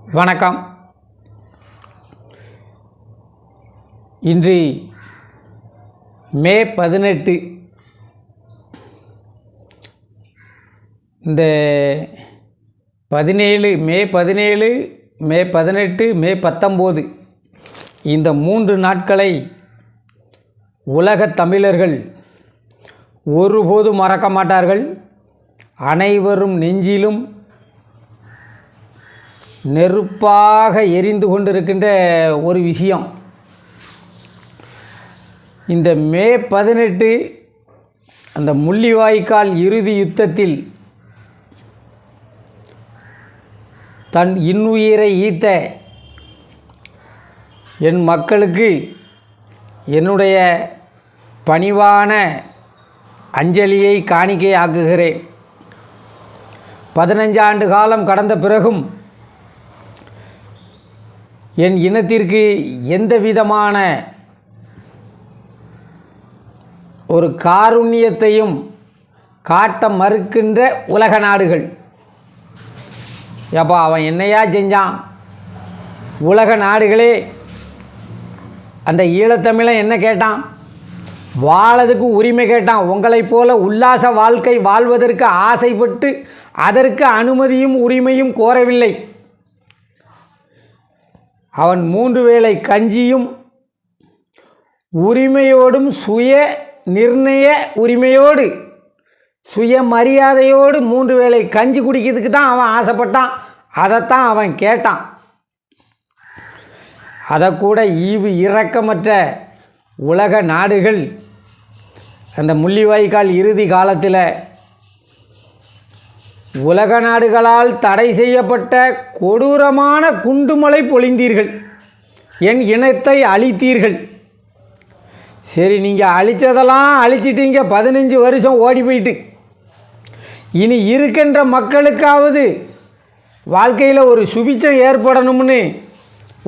வணக்கம். இன்று மே 18. இந்த 17 மே 17, மே 18, மே 19 இந்த 3 நாட்களை உலகத் தமிழர்கள் ஒருபோதும் மறக்க மாட்டார்கள். அனைவரும் நெஞ்சிலும் நெருப்பாக எரிந்து கொண்டிருக்கின்ற ஒரு விஷயம். இந்த மே 18 அந்த முள்ளிவாய்க்கால் இறுதி யுத்தத்தில் தன் இன்னுயிரை ஈத்த என் மக்களுக்கு என்னுடைய பணிவான அஞ்சலியை காணிக்கை ஆக்குகிறேன். 15 ஆண்டு காலம் கடந்த பிறகும் என் இனத்திற்கு எந்த விதமான ஒரு காருண்யத்தையும் காட்ட மறுக்கின்ற உலக நாடுகள். ஏப்பா அவன் என்னையா செஞ்சான்? உலக நாடுகளே அந்த ஈழத்தமிழன் என்ன கேட்டான்? வாழறதுக்கு உரிமை கேட்டான். உங்களைப் போல உல்லாச வாழ்க்கை வாழ்வதற்கு ஆசைப்பட்டு அதற்கு அனுமதியும் உரிமையும் கோரவில்லை. அவன் 3 வேளை கஞ்சியும் உரிமையோடும் சுய நிர்ணய உரிமையோடு சுயமரியாதையோடு 3 வேளை கஞ்சி குடிக்கிறதுக்கு தான் அவன் ஆசைப்பட்டான். அதைத்தான் அவன் கேட்டான். அதை கூட ஈவு இரக்கமற்ற உலக நாடுகள் அந்த முள்ளிவாய்க்கால் இறுதி காலத்தில் உலக நாடுகளால் தடை செய்யப்பட்ட கொடூரமான குண்டுமலை பொழிந்தீர்கள். என் இனத்தை அழித்தீர்கள். சரி, நீங்கள் அழித்ததெல்லாம் அழிச்சிட்டீங்க. 15 வருஷம் ஓடி போயிட்டு இனி இருக்கின்ற மக்களுக்காவது வாழ்க்கையில் ஒரு சுபிட்சம் ஏற்படணும்னு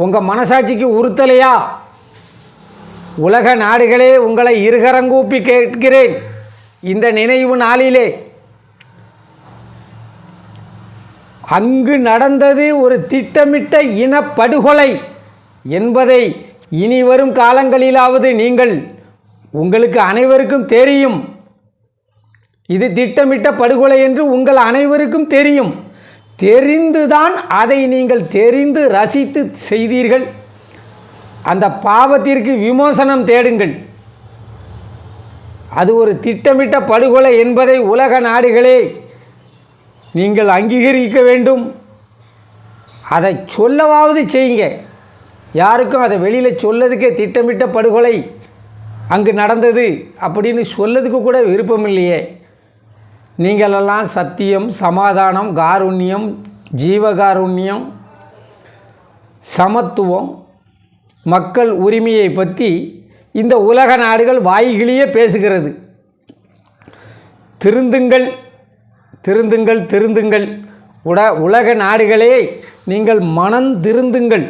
உங்கள் மனசாட்சிக்கு உறுத்தலையா? உலக நாடுகளே, உங்களை இருகரங்கூப்பி கேட்கிறேன். இந்த நினைவு நாளிலே அங்கு நடந்தது ஒரு திட்டமிட்ட இனப்படுகொலை என்பதை இனி வரும் காலங்களிலாவது உங்களுக்கு அனைவருக்கும் தெரியும். இது திட்டமிட்ட படுகொலை என்று உங்கள் அனைவருக்கும் தெரியும். தெரிந்துதான் அதை நீங்கள் தெரிந்து ரசித்து செய்தீர்கள். அந்த பாவத்திற்கு விமோசனம் தேடுங்கள். அது ஒரு திட்டமிட்ட படுகொலை என்பதை உலக நாடுகளே நீங்கள் அங்கீகரிக்க வேண்டும். அதை சொல்லவாவது செய்யுங்க. யாருக்கும் அதை வெளியில் சொல்லதுக்கே திட்டமிட்ட படுகொலை அங்கு நடந்தது அப்படின்னு சொல்லதுக்கு கூட விருப்பம் இல்லையே. நீங்களெல்லாம் சத்தியம், சமாதானம், காருண்யம், ஜீவகாருண்யம், சமத்துவம், மக்கள் உரிமையை பற்றி இந்த உலக நாடுகள் வாய்கிலேயே பேசுகிறது. திருந்துங்கள், திருந்துங்கள், திருந்துங்கள். உலக நாடுகளே, நீங்கள் மனம் திருந்துங்கள்.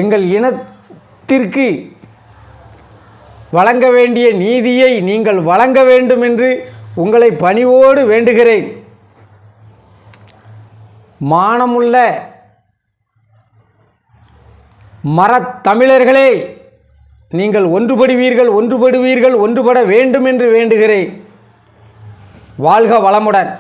எங்கள் இனத்திற்கு வழங்க வேண்டிய நீதியை நீங்கள் வழங்க வேண்டும் என்று உங்களை பணிவோடு வேண்டுகிறேன். மானமுள்ள மரத்தமிழர்களே, நீங்கள் ஒன்றுபடுவீர்கள், ஒன்றுபட வேண்டும் என்று வேண்டுகிறேன். வாழ்க வளமுடன்.